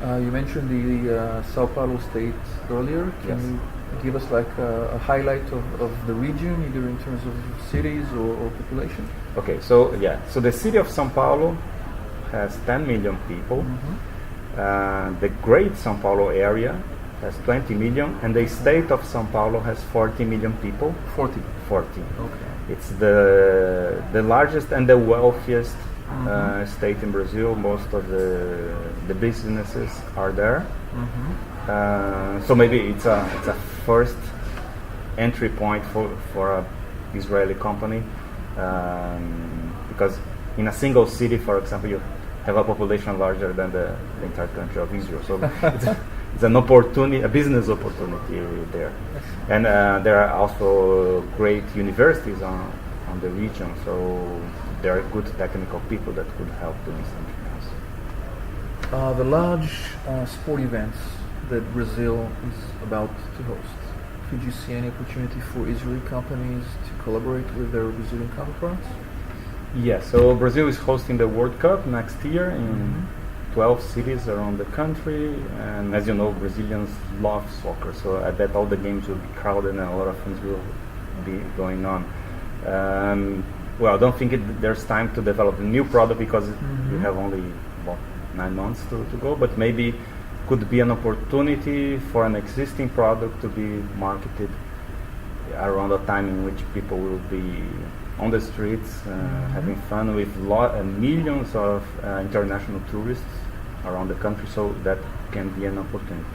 You mentioned the Sao Paulo state earlier. Can Yes. you give us like a highlight of the region, either in terms of cities or population? Okay, so so the city of São Paulo has 10 million people. The Great São Paulo area has 20 million, and the state of São Paulo has 40 million people. 40. 40. Okay. It's the largest and the wealthiest state in Brazil. Most of the businesses are there. So maybe it's a first entry point for a Israeli company, because in a single city, for example, you have a population larger than the entire country of Israel. So it's an opportunity, a business opportunity there. And there are also great universities on the region, so there are good technical people that could help doing something else. The large sport events that Brazil is about to host, could you see any opportunity for Israeli companies to collaborate with their Brazilian counterparts? Yes, so Brazil is hosting the World Cup next year in 12 cities around the country, and as you know, Brazilians love soccer, so I bet all the games will be crowded and a lot of things will be going on. Well, I don't think there's time to develop a new product because we have only about 9 months to go, but maybe could be an opportunity for an existing product to be marketed around a time in which people will be on the streets having fun with millions of international tourists around the country, so that can be an opportunity.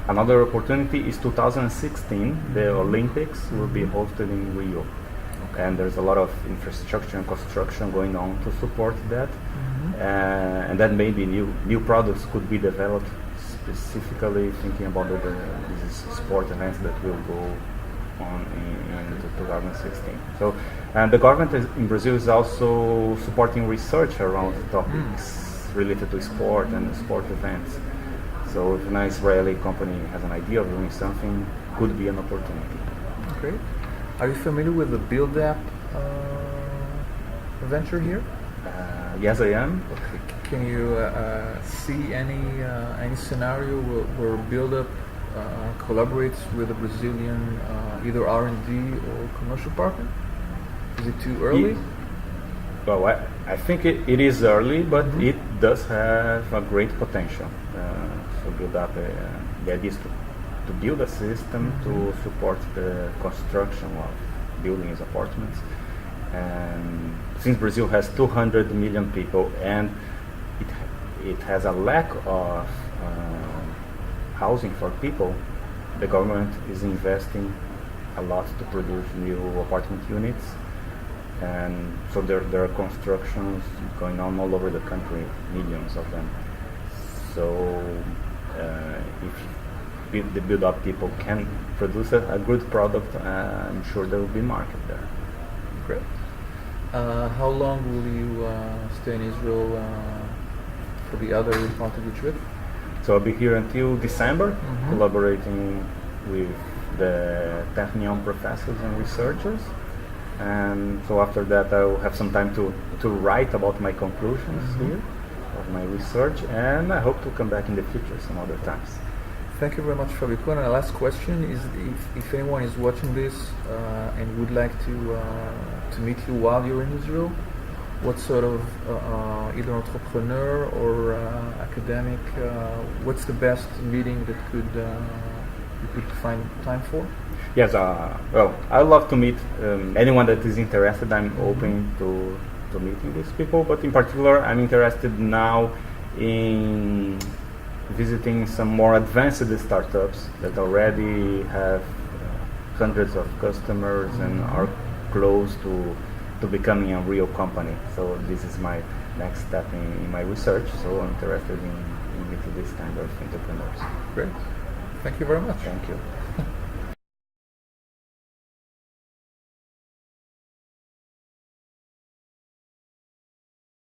Another opportunity is 2016, the Olympics will be hosted in Rio. And there's a lot of infrastructure and construction going on to support that, and then maybe new products could be developed specifically thinking about these sport events that will go on in 2016. So, and the government in Brazil is also supporting research around topics related to sport and sport events. So if an Israeli company has an idea of doing something, could be an opportunity. Great. Are you familiar with the Build app venture here? Yes, I am. Okay. Can you see any scenario where Build Up collaborates with a Brazilian either R&D or commercial partner? Is it too early? Well, I think it is early, but it does have a great potential. So Build Up, the idea is to build a system to support the construction of buildings, apartments. And since Brazil has 200 million people and it has a lack of housing for people, the government is investing a lot to produce new apartment units. And so there are constructions going on all over the country, millions of them. So if the build-up people can produce a good product, I'm sure there will be market there. Great. How long will you stay in Israel for the other part of the trip? So I'll be here until December, collaborating with the Technion professors and researchers. And so after that I'll have some time to write about my conclusions here of my research, and I hope to come back in the future some other times. Thank you very much, Fabio Kon. And the last question is, if anyone is watching this and would like to meet you while you're in Israel, what sort of either entrepreneur or academic, what's the best meeting that you could find time for? Yes, well, I love to meet anyone that is interested. I'm open to meeting these people, but in particular I'm interested now in visiting some more advanced startups that already have hundreds of customers and are close to becoming a real company. So this is my next step in my research, so I'm interested in meeting this kind of entrepreneurs. Great. Thank you very much. Thank you.